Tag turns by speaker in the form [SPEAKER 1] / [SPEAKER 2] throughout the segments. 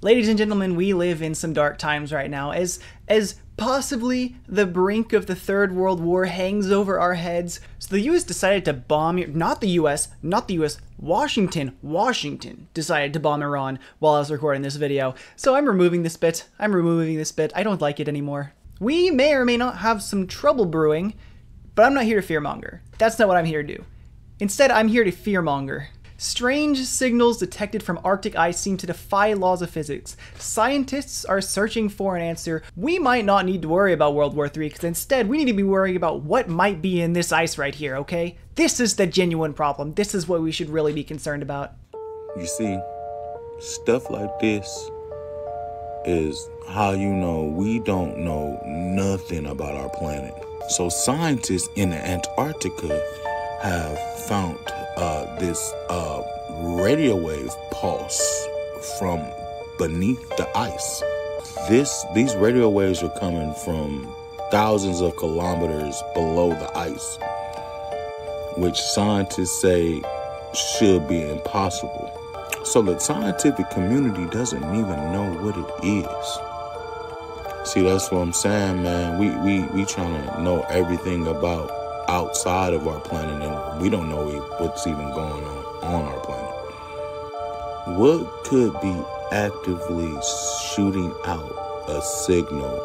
[SPEAKER 1] Ladies and gentlemen, we live in some dark times right now, as possibly the brink of the Third World War hangs over our heads. So the US decided to bomb, not the US, Washington decided to bomb Iran while I was recording this video. So I'm removing this bit. I don't like it anymore. We may or may not have some trouble brewing, but I'm not here to fearmonger. That's not what I'm here to do. Instead, I'm here to fearmonger. Strange signals detected from Arctic ice seem to defy laws of physics. Scientists are searching for an answer. We might not need to worry about World War III, because instead we need to be worrying about what might be in this ice right here, okay? This is the genuine problem. This is what we should really be concerned about.
[SPEAKER 2] You see, stuff like this is how you know we don't know nothing about our planet. So scientists in Antarctica have found this radio wave pulse from beneath the ice. These radio waves are coming from thousands of kilometers below the ice, which scientists say should be impossible. So the scientific community doesn't even know what it is. See, that's what I'm saying, man. We trying to know everything about outside of our planet, and we don't know what's even going on our planet. What could be actively shooting out a signal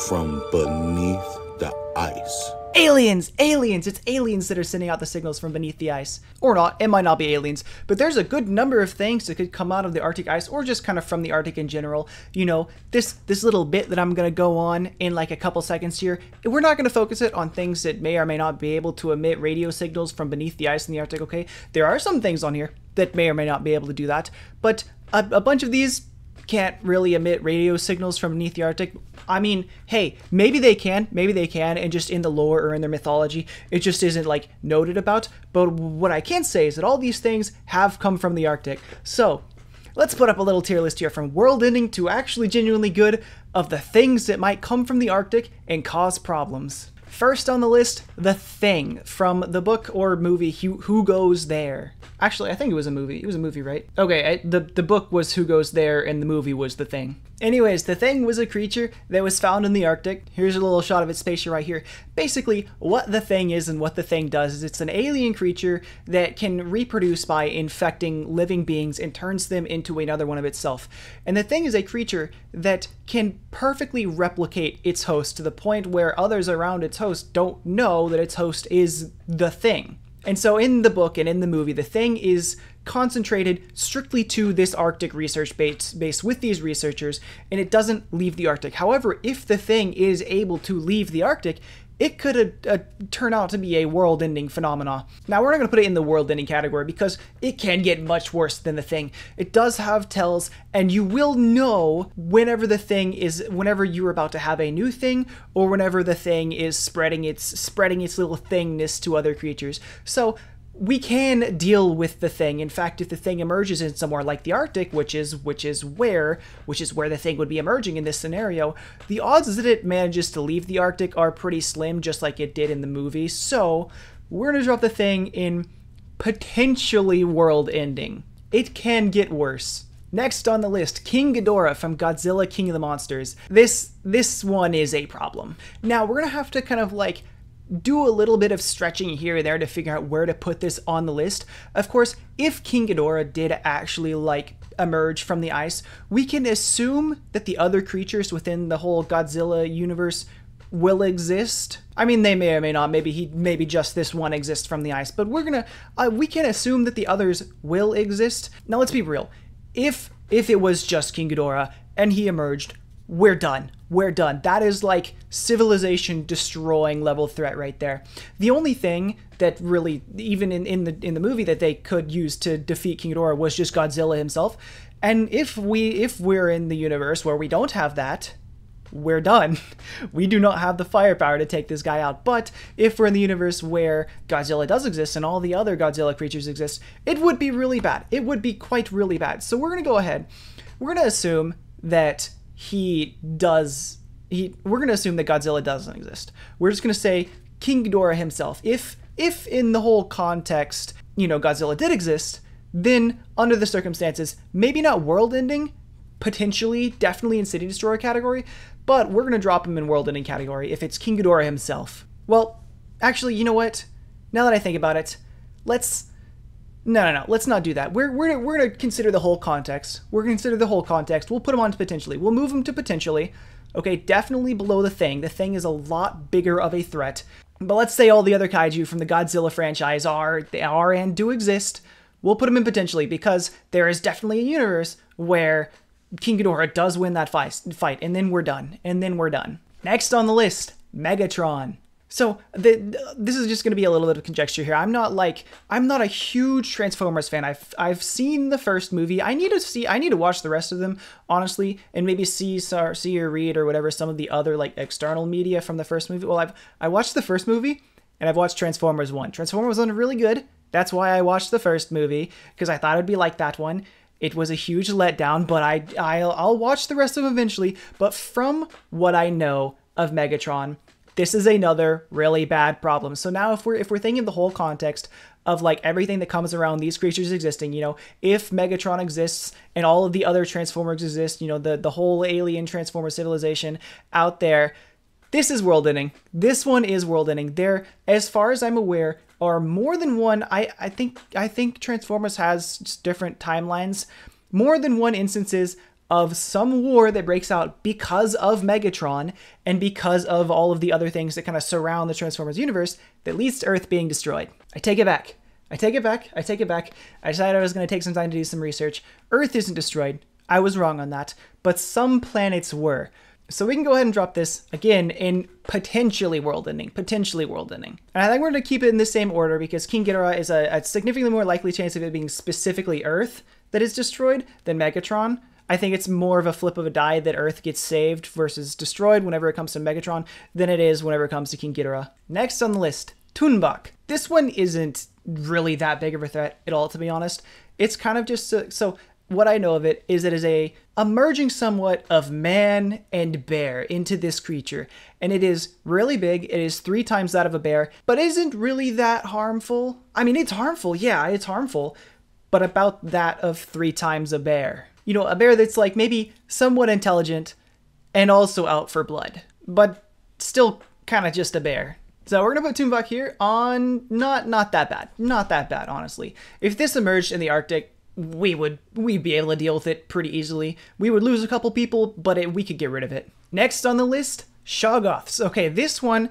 [SPEAKER 2] from beneath the ice?
[SPEAKER 1] Aliens! Aliens! It's aliens that are sending out the signals from beneath the ice. Or not, it might not be aliens, but there's a good number of things that could come out of the Arctic ice, or just kind of from the Arctic in general. You know, this little bit that I'm gonna go on in like a couple seconds here, we're not gonna focus it on things that may or may not be able to emit radio signals from beneath the ice in the Arctic, okay? There are some things on here that may or may not be able to do that, but a bunch of these can't really emit radio signals from beneath the Arctic. I mean, hey, maybe they can, and just in the lore or in their mythology, it just isn't like noted about. But what I can say is that all these things have come from the Arctic. So let's put up a little tier list here from world-ending to actually genuinely good of the things that might come from the Arctic and cause problems. First on the list, The Thing, from the book or movie Who Goes There? Actually, I think it was a movie. It was a movie, right? Okay, the book was Who Goes There and the movie was The Thing. Anyways, The Thing was a creature that was found in the Arctic. Here's a little shot of its spaceship right here. Basically, what The Thing is and what The Thing does is it's an alien creature that can reproduce by infecting living beings and turns them into another one of itself. And The Thing is a creature that can perfectly replicate its host to the point where others around its host don't know that its host is The Thing. And so in the book and in the movie, The Thing is concentrated strictly to this Arctic research base with these researchers, and it doesn't leave the Arctic. However, if The Thing is able to leave the Arctic, it could turn out to be a world-ending phenomena. Now, we're not going to put it in the world-ending category because it can get much worse than The Thing. It does have tells, and you will know whenever whenever you're about to have a new thing, or whenever The Thing is spreading its little thingness to other creatures. So we can deal with The Thing. In fact, if The Thing emerges in somewhere like the Arctic, which is where The Thing would be emerging in this scenario, the odds that it manages to leave the Arctic are pretty slim, just like it did in the movie. So we're gonna drop The Thing in potentially world-ending. It can get worse. Next on the list, King Ghidorah from Godzilla King of the Monsters. This one is a problem. Now, we're gonna have to kind of like do a little bit of stretching here and there to figure out where to put this on the list. Of course, if King Ghidorah did actually like emerge from the ice, we can assume that the other creatures within the whole Godzilla universe will exist. I mean, they may or may not. Maybe just this one exists from the ice, but we can assume that the others will exist. Now, let's be real. If it was just King Ghidorah and he emerged, we're done. We're done. That is like civilization destroying level threat right there. The only thing that really, even in the movie, that they could use to defeat King Ghidorah was just Godzilla himself. And if we're in the universe where we don't have that, we're done. We do not have the firepower to take this guy out. But if we're in the universe where Godzilla does exist and all the other Godzilla creatures exist, it would be really bad. It would be quite really bad. So we're going to go ahead. We're going to assume that we're going to assume that Godzilla doesn't exist. We're just going to say King Ghidorah himself. If in the whole context, Godzilla did exist, then under the circumstances, maybe not world-ending, potentially, definitely in City Destroyer category, but we're going to drop him in World Ending category if it's King Ghidorah himself. Well, actually, you know what? Now that I think about it, let's not do that. We're going to consider the whole context. We're going to consider the whole context. We'll put him on to potentially. We'll move him to potentially. Okay, definitely below the Thing. The Thing is a lot bigger of a threat. But let's say all the other kaiju from the Godzilla franchise are and do exist. We'll put him in potentially because there is definitely a universe where King Ghidorah does win that fight, and then we're done. Next on the list, Megatron. So this is just going to be a little bit of conjecture here. I'm not a huge Transformers fan. I've seen the first movie. I need to watch the rest of them, honestly, and maybe see or read or whatever some of the other like external media from the first movie. Well, I watched the first movie and I've watched Transformers 1. Transformers 1 is really good. That's why I watched the first movie, because I thought it'd be like that one. It was a huge letdown, but I'll watch the rest of them eventually. But from what I know of Megatron, this is another really bad problem. So now if we're thinking of the whole context of like everything that comes around these creatures existing, you know, if Megatron exists and all of the other Transformers exist, you know, the whole alien Transformer civilization out there, this is world ending. This one is world ending. There, as far as I'm aware, are more than one. I think Transformers has just different timelines. More than one instances of some war that breaks out because of Megatron and because of all of the other things that kind of surround the Transformers universe that leads to Earth being destroyed. I take it back. I decided I was going to take some time to do some research. Earth isn't destroyed. I was wrong on that, but some planets were. So we can go ahead and drop this again in potentially world ending. And I think we're going to keep it in the same order because King Ghidorah is a significantly more likely chance of it being specifically Earth that is destroyed than Megatron. I think it's more of a flip of a die that Earth gets saved versus destroyed whenever it comes to Megatron than it is whenever it comes to King Ghidorah. Next on the list, Tunbach. This one isn't really that big of a threat at all, to be honest. It's kind of just so what I know of it is a merging somewhat of man and bear into this creature. And it is really big. It is 3 times that of a bear, but isn't really that harmful. I mean, it's harmful. Yeah, it's harmful, but about that of 3 times a bear. You know, a bear that's like maybe somewhat intelligent and also out for blood, but still kind of just a bear. So we're gonna put Tunbach here on not that bad, honestly. If this emerged in the Arctic, we'd be able to deal with it pretty easily. We would lose a couple people, but we could get rid of it. Next on the list, Shoggoths. Okay, this one's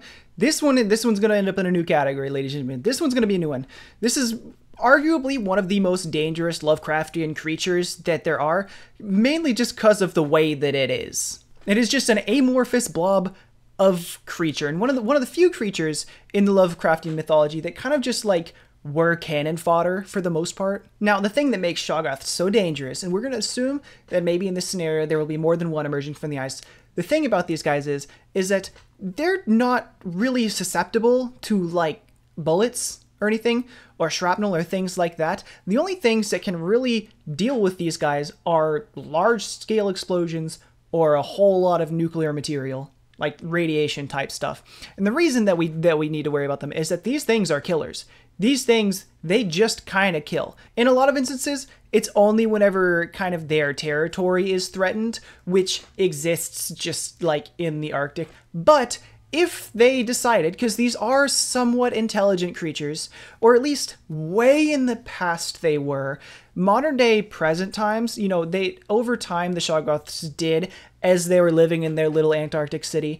[SPEAKER 1] gonna end up in a new category, ladies and gentlemen. This one's gonna be a new one. This is arguably one of the most dangerous Lovecraftian creatures that there are, mainly just because of the way that it is. It is just an amorphous blob of creature, and one of the few creatures in the Lovecraftian mythology that kind of just like were cannon fodder for the most part. Now, the thing that makes Shoggoths so dangerous, and we're going to assume that maybe in this scenario there will be more than one emerging from the ice. The thing about these guys is that they're not really susceptible to like bullets or anything, or shrapnel or things like that. The only things that can really deal with these guys are large-scale explosions or a whole lot of nuclear material, like radiation type stuff. And the reason that we need to worry about them is that these things are killers. These things, they just kind of kill. In a lot of instances, it's only whenever kind of their territory is threatened, which exists just like in the Arctic. But if they decided, because these are somewhat intelligent creatures, or at least way in the past they were, modern day present times, you know, over time the Shoggoths did, as they were living in their little Antarctic city,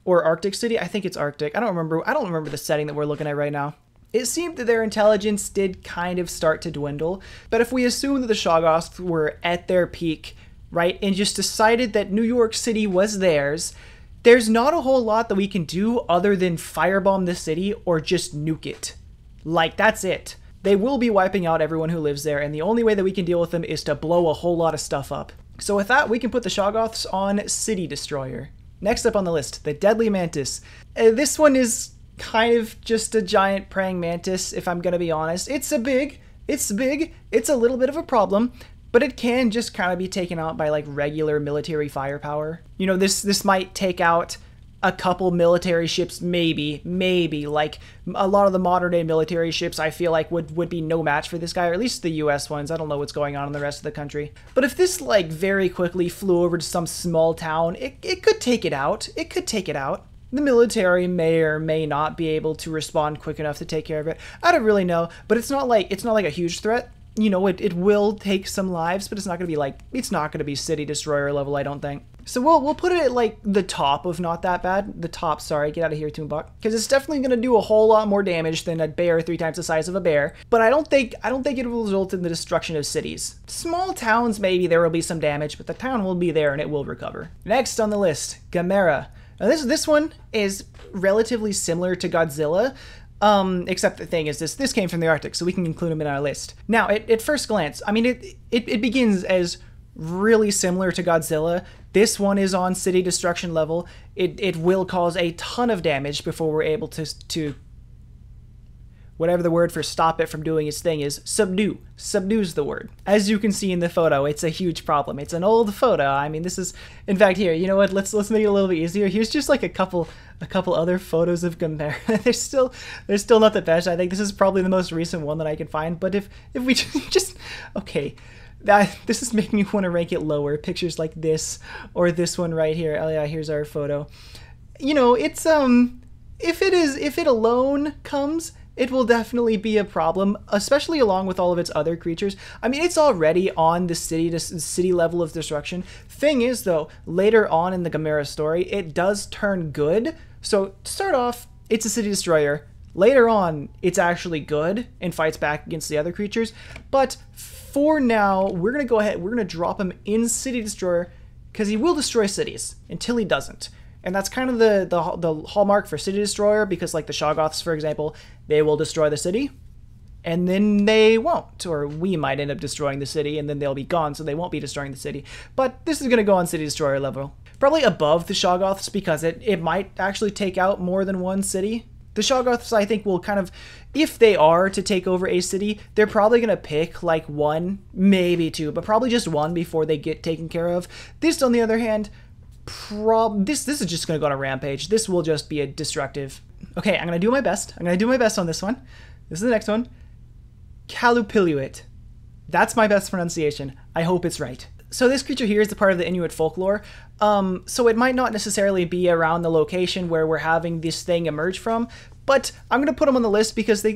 [SPEAKER 1] or Arctic city, I think it's Arctic, I don't remember the setting that we're looking at right now. It seemed that their intelligence did kind of start to dwindle, but if we assume that the Shoggoths were at their peak, right, and just decided that New York City was theirs, there's not a whole lot that we can do other than firebomb the city or just nuke it. Like, that's it. They will be wiping out everyone who lives there, and the only way that we can deal with them is to blow a whole lot of stuff up. So with that, we can put the Shoggoths on City Destroyer. Next up on the list, the Deadly Mantis. This one is kind of just a giant praying mantis, if I'm gonna be honest. It's big, it's a little bit of a problem, but it can just kind of be taken out by like regular military firepower. You know, this might take out a couple military ships, maybe. Like, a lot of the modern day military ships, I feel like would be no match for this guy, or at least the US ones. I don't know what's going on in the rest of the country. But if this, like, very quickly flew over to some small town, it could take it out. It could take it out. The military may or may not be able to respond quick enough to take care of it. I don't really know, but it's not like a huge threat. You know, it will take some lives, but it's not going to be city destroyer level, I don't think. So we'll put it at like the top of not that bad. The top, sorry, get out of here, Toonbuck. Because it's definitely going to do a whole lot more damage than a bear 3 times the size of a bear. But I don't think it will result in the destruction of cities. Small towns, maybe there will be some damage, but the town will be there and it will recover. Next on the list, Gamera. Now this one is relatively similar to Godzilla. Except the thing is this came from the Arctic, so we can include them in our list. Now, at first glance, I mean, it begins as really similar to Godzilla. This one is on city destruction level. It will cause a ton of damage before we're able to whatever the word for stop it from doing its thing is, subdue. Subdue's the word. As you can see in the photo, it's a huge problem. It's an old photo. I mean, this is, in fact, here, you know what, let's make it a little bit easier. Here's just like a couple other photos of Gamera. they're still not the best. I think this is probably the most recent one that I can find, but if we just okay, this is making me want to rank it lower. Pictures like this, or this one right here. Oh yeah, here's our photo. You know, it's if it alone comes, it will definitely be a problem, especially along with all of its other creatures. I mean, it's already on the city level of destruction. Thing is, though, later on in the Gamera story, it does turn good. So to start off, it's a city destroyer. Later on, it's actually good and fights back against the other creatures. But for now, we're gonna go ahead. We're gonna drop him in city destroyer because he will destroy cities until he doesn't. And that's kind of the hallmark for City Destroyer, because like the Shoggoths, for example, they will destroy the city, and then they won't. Or we might end up destroying the city, and then they'll be gone, so they won't be destroying the city. But this is going to go on City Destroyer level. Probably above the Shoggoths, because it might actually take out more than one city. The Shoggoths, I think, will kind of, if they are to take over a city, they're probably going to pick like 1, maybe 2, but probably just 1 before they get taken care of. This, on the other hand, this is just going to go on a rampage. This will just be a destructive. Okay, I'm going to do my best. I'm going to do my best on this one. This is the next one. Kalupilluit. That's my best pronunciation. I hope it's right. So this creature here is a part of the Inuit folklore. So it might not necessarily be around the location where we're having this thing emerge from, but I'm going to put them on the list because they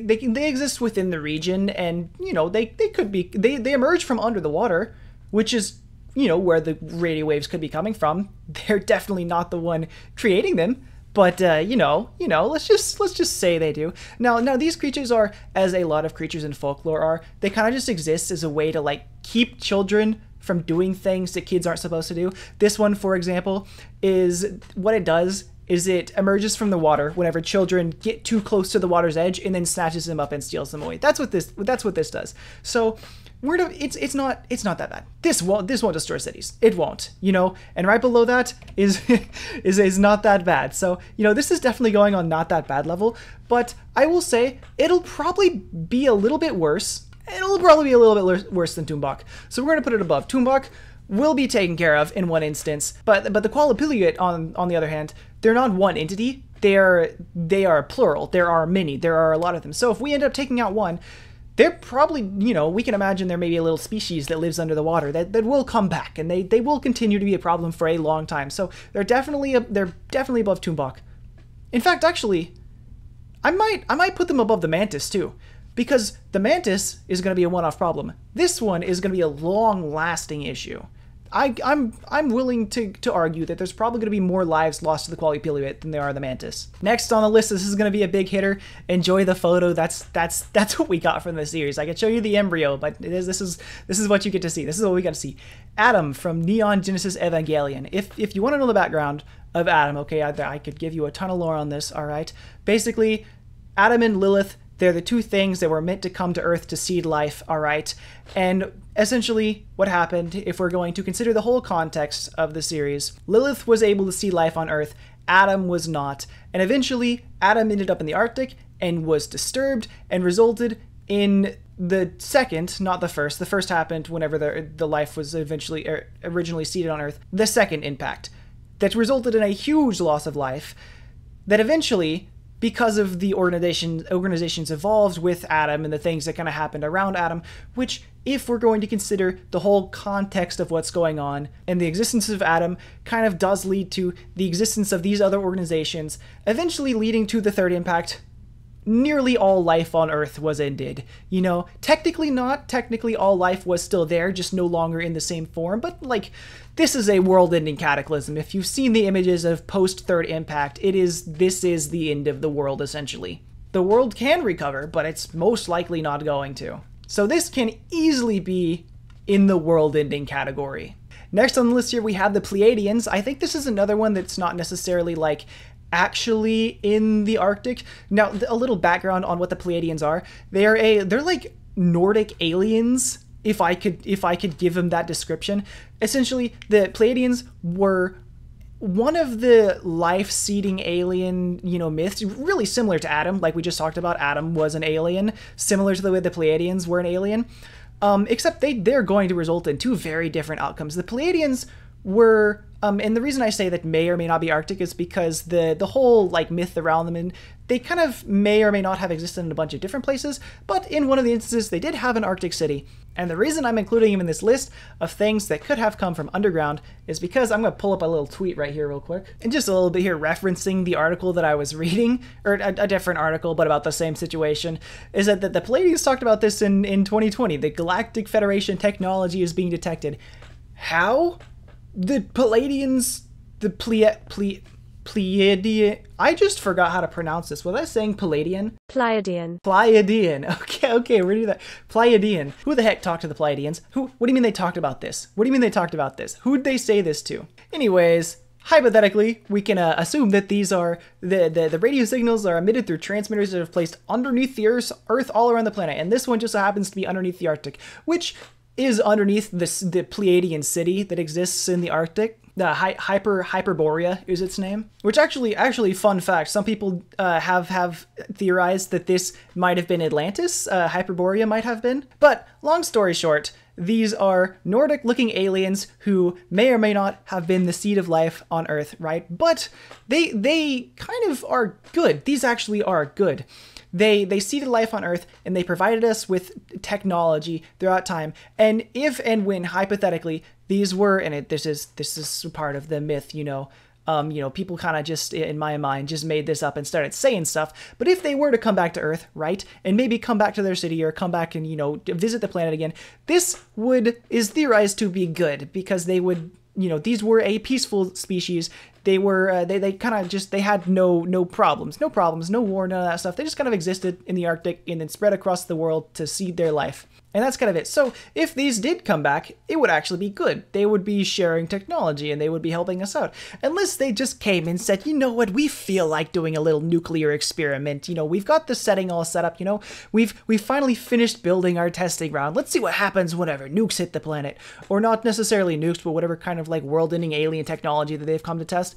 [SPEAKER 1] exist within the region, and, you know, they could be, they emerge from under the water, which is, you know, where the radio waves could be coming from. They're definitely not the one creating them, but you know, let's just say they do. Now these creatures are, as a lot of creatures in folklore are, they kind of just exist as a way to like keep children from doing things that kids aren't supposed to do. This one, for example, is what it does is it emerges from the water whenever children get too close to the water's edge and then snatches them up and steals them away. That's what this does. So it's not that bad. This won't destroy cities. It won't, you know. And right below that is is not that bad. So, you know, this is definitely going on not that bad level. But I will say it'll probably be a little bit worse. It'll probably be a little bit worse than Toonbuck. So we're gonna put it above. Toonbuck will be taken care of in one instance, but the Kalupilluit on the other hand, they're not one entity. They are plural. There are many. There are a lot of them. So if we end up taking out one, they're probably, you know, we can imagine there may be a little species that lives under the water that will come back, and they will continue to be a problem for a long time. So they're definitely above Toonbuck. In fact, actually, I might put them above the Mantis too, because the Mantis is going to be a one-off problem. This one is going to be a long-lasting issue. I'm willing to argue that there's probably going to be more lives lost to the Kalupilluit than there are the Mantis. Next on the list, this is going to be a big hitter. Enjoy the photo. That's what we got from the series. I could show you the embryo, but this is what you get to see. This is what we got to see. Adam from Neon Genesis Evangelion. If you want to know the background of Adam, okay, I could give you a ton of lore on this. All right, basically, Adam and Lilith, they're the two things that were meant to come to Earth to seed life, all right? And essentially, what happened, if we're going to consider the whole context of the series, Lilith was able to seed life on Earth, Adam was not. And eventually, Adam ended up in the Arctic and was disturbed and resulted in the second, not the first. The first happened whenever the life was originally seeded on Earth. The second impact. that resulted in a huge loss of life that eventually, because of the organizations evolved with Adam and the things that kind of happened around Adam, which, if we're going to consider the whole context of what's going on, and the existence of Adam kind of does lead to the existence of these other organizations, eventually leading to the third impact, nearly all life on Earth was ended. You know, technically not. Technically all life was still there, just no longer in the same form. But, like, this is a world-ending cataclysm. If you've seen the images of post-third impact, this is the end of the world, essentially. The world can recover, but it's most likely not going to. So this can easily be in the world-ending category. Next on the list here, we have the Pleiadians. I think this is another one that's not necessarily, like, actually in the Arctic. Now, a little background on what the Pleiadians are. They're like Nordic aliens, if I could give them that description. Essentially, the Pleiadians were one of the life-seeding alien, myths, really similar to Adam. Like we just talked about, Adam was an alien, similar to the way the Pleiadians were an alien. Except they're going to result in two very different outcomes. The Pleiadians were, and the reason I say that may or may not be Arctic is because the whole like myth around them, and they kind of may or may not have existed in a bunch of different places, but in one of the instances they did have an Arctic city. And the reason I'm including them in this list of things that could have come from underground is because I'm going to pull up a little tweet right here real quick, and just a little bit here referencing the article that I was reading, or a different article but about the same situation, is that the Pleiadians talked about this in 2020. The Galactic Federation technology is being detected. How? The Pleiadians, the Pleiadian, I just forgot how to pronounce this. Was I saying Palladian?
[SPEAKER 3] Pleiadian.
[SPEAKER 1] Pleiadian. Okay, we're gonna do that. Pleiadian. Who the heck talked to the Pleiadians? What do you mean they talked about this? What do you mean they talked about this? Who'd they say this to? Anyways, hypothetically, we can assume that these are, the radio signals are emitted through transmitters that are placed underneath the Earth all around the planet. And this one just so happens to be underneath the Arctic, which is underneath the Pleiadian city that exists in the Arctic. The Hyperborea is its name. Which actually, fun fact, some people have theorized that this might have been Atlantis. Hyperborea might have been. But long story short, these are Nordic-looking aliens who may or may not have been the seed of life on Earth, right? But they kind of are good. These actually are good. They seeded life on Earth, and they provided us with technology throughout time. And if and when, hypothetically, these were, and this is part of the myth, people kind of just, in my mind, just made this up and started saying stuff. But if they were to come back to Earth, right, and maybe come back to their city or come back and, visit the planet again, this is theorized to be good, because they would, these were a peaceful species. They were, they kind of just, they had no problems, no war, none of that stuff. They just kind of existed in the Arctic and then spread across the world to seed their life. And that's kind of it. So if these did come back, it would actually be good. They would be sharing technology and they would be helping us out. Unless they just came and said, you know what, we feel like doing a little nuclear experiment. We've got the setting all set up, we've finally finished building our testing ground. Let's see what happens whenever nukes hit the planet. Or not necessarily nukes, but whatever kind of like world-ending alien technology that they've come to test.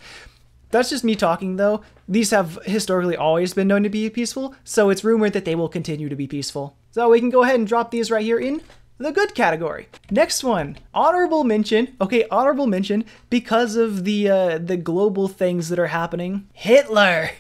[SPEAKER 1] That's just me talking, though. These have historically always been known to be peaceful, so it's rumored that they will continue to be peaceful. So we can go ahead and drop these right here in the good category. Next one, honorable mention. Okay, honorable mention because of the global things that are happening. Hitler.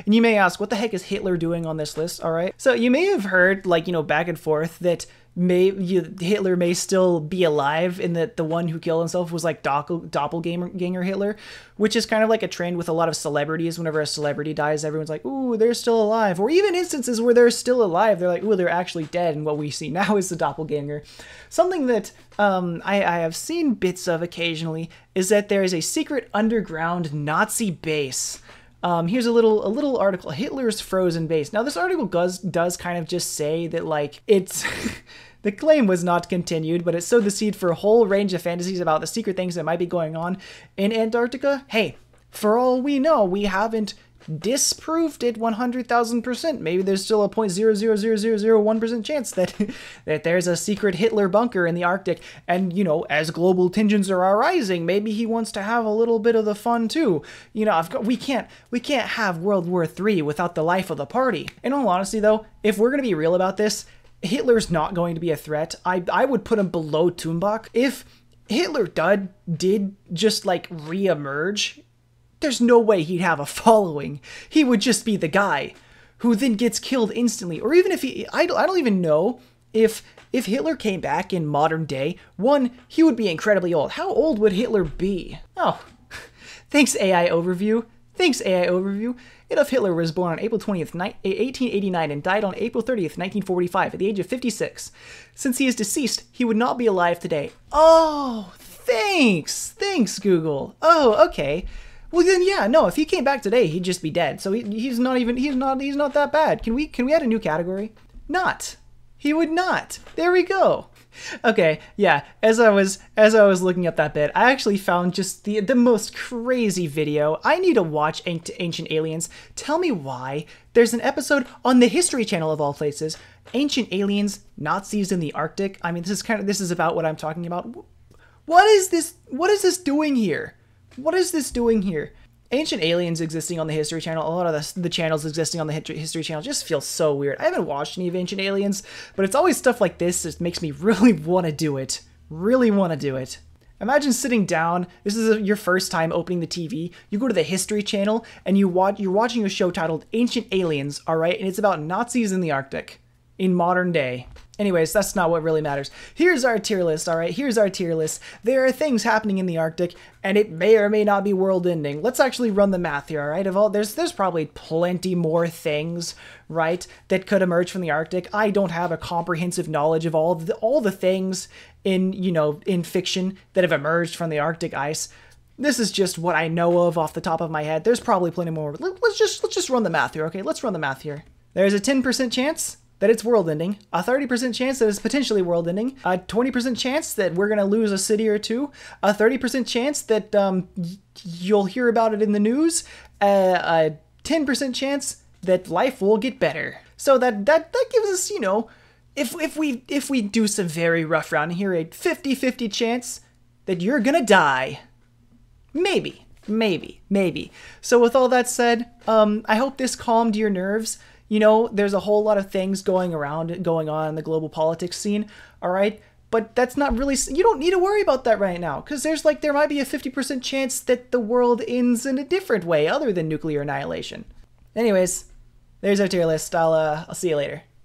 [SPEAKER 1] And you may ask, what the heck is Hitler doing on this list? All right. So you may have heard, back and forth that Hitler may still be alive, and that the one who killed himself was like doppelganger Hitler, which is kind of like a trend with a lot of celebrities. Whenever a celebrity dies, everyone's like, ooh, they're still alive. Or even instances where they're still alive, they're like, ooh, they're actually dead, and what we see now is the doppelganger. Something that I have seen bits of occasionally is that there is a secret underground Nazi base. Here's a little article, Hitler's frozen base. Now this article does kind of just say that it's the claim was not continued, but it sowed the seed for a whole range of fantasies about the secret things that might be going on in Antarctica. Hey, for all we know, we haven't disproved it 100,000%. Maybe there's still a 0.00001% chance that there's a secret Hitler bunker in the Arctic, and as global tensions are rising, maybe he wants to have a little bit of the fun too. We can't have World War III without the life of the party. In all honesty, though, if we're gonna be real about this, Hitler's not going to be a threat. I would put him below Tumbach. If Hitler did just like re-emerge, there's no way he'd have a following. He would just be the guy who then gets killed instantly. Or even if I don't even know if Hitler came back in modern day, one, he would be incredibly old. How old would Hitler be? Oh, thanks AI Overview. Thanks AI Overview. Adolf Hitler was born on April 20th, 1889 and died on April 30th, 1945 at the age of 56. Since he is deceased, he would not be alive today. Oh, thanks. Thanks, Google. Oh, okay. Well then, yeah, no. If he came back today, he'd just be dead. So he's not that bad. Can we add a new category? Not. He would not. There we go. Okay, yeah. As I was looking up that bit, I actually found just the most crazy video. I need to watch Ancient Aliens. Tell me why. There's an episode on the History Channel of all places. Ancient Aliens, Nazis in the Arctic. I mean, this is about what I'm talking about. What is this? What is this doing here? What is this doing here? Ancient Aliens existing on the History Channel, a lot of the channels existing on the History Channel just feels so weird. I haven't watched any of Ancient Aliens, but it's always stuff like this that makes me really want to do it. Really want to do it. Imagine sitting down, this is your first time opening the TV, you go to the History Channel, and you're watching a show titled Ancient Aliens, alright? And it's about Nazis in the Arctic. In modern day. Anyways, that's not what really matters. Here's our tier list, alright? Here's our tier list. There are things happening in the Arctic, and it may or may not be world-ending. Let's actually run the math here, alright? There's probably plenty more things, right, that could emerge from the Arctic. I don't have a comprehensive knowledge of all the things in fiction that have emerged from the Arctic ice. This is just what I know of off the top of my head. There's probably plenty more. Let's just run the math here, okay? Let's run the math here. There's a 10% chance that it's world-ending, a 30% chance that it's potentially world-ending, a 20% chance that we're going to lose a city or two, a 30% chance that you'll hear about it in the news, a 10% chance that life will get better. So that gives us, if we do some very rough rounding here, a 50-50 chance that you're going to die. Maybe. So with all that said, I hope this calmed your nerves. There's a whole lot of things going on in the global politics scene, all right? But that's not really, you don't need to worry about that right now, because there might be a 50% chance that the world ends in a different way other than nuclear annihilation. Anyways, there's our tier list. I'll see you later.